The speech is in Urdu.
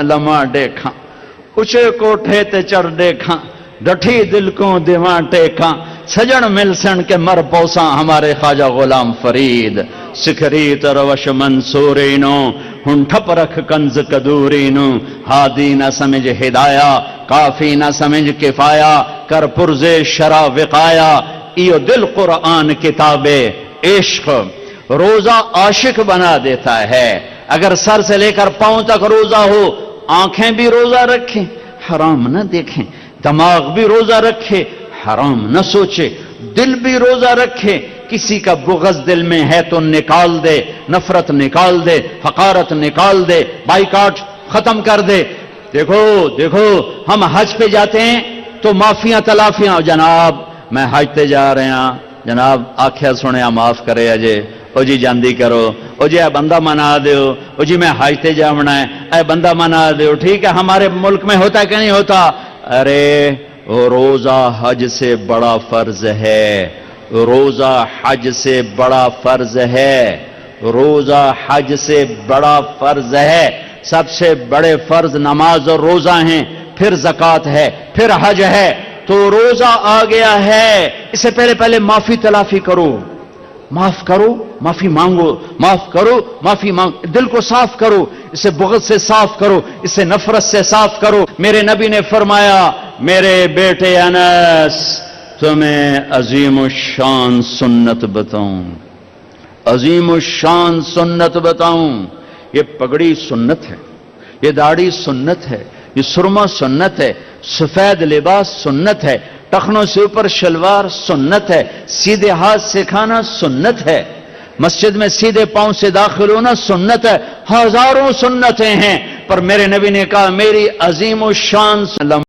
لما دیکھا اچھے کوٹھے تے چڑھ دیکھا ڈٹھی دل کو دیواں ٹیکھا سجن ملسن کے مر پوساں ہمارے خواجہ غلام فرید سکھریت روش منصورینو ہن ٹھپ رکھ کنز کدورینو ہادی نہ سمجھ ہدایا کافی نہ سمجھ کفایا کر پرزے شرع وقایا ایو دل قرآن کتاب عشق روزہ عاشق بنا دیتا ہے۔ اگر سر سے لے کر پاؤں تک روزہ ہو، آنکھیں بھی روزہ رکھیں حرام نہ دیکھیں، دماغ بھی روزہ رکھے حرام نہ سوچے، دل بھی روزہ رکھے، کسی کا بغض دل میں ہے تو نکال دے، نفرت نکال دے، حقارت نکال دے، بائیکاٹ ختم کر دے۔ دیکھو ہم حج پہ جاتے ہیں تو معافیاں تلافیاں، جناب میں حج تے جا رہے ہیں، جناب آکھیا سنیا معاف کرے اجے، او جی جاندی کرو، او جی اے بندہ منا دیو، او جی میں حج تے جاونا ہے، اے بندہ منا دیو۔ ٹھیک ہے ہمارے ملک میں ہوتا ہے کہ نہیں ہوتا؟ ارے روزہ حج سے بڑا فرض ہے، روزہ حج سے بڑا فرض ہے، روزہ حج سے بڑا فرض ہے۔ سب سے بڑے فرض نماز اور روزہ ہیں، پھر زکوٰۃ ہے، پھر حج ہے، تو روزہ آ گیا ہے۔ اس سے پہلے معافی تلافی کرو، معاف کرو، معافی مانگو، معاف کرو، معافی مانگو، دل کو صاف کرو، اسے بغض سے صاف کرو، اسے نفرت سے صاف کرو۔ میرے نبی نے فرمایا میرے بیٹے انس تمہیں عظیم الشان سنت بتاؤں، عظیم الشان سنت بتاؤں۔ یہ پگڑی سنت ہے، یہ داڑھی سنت ہے، یہ سرما سنت ہے، سفید لباس سنت ہے، ٹخنوں سے اوپر شلوار سنت ہے، سیدھے ہاتھ سے کھانا سنت ہے، مسجد میں سیدھے پاؤں سے داخل ہونا سنت ہے، ہزاروں سنتیں ہیں، پر میرے نبی نے کہا میری عظیم الشان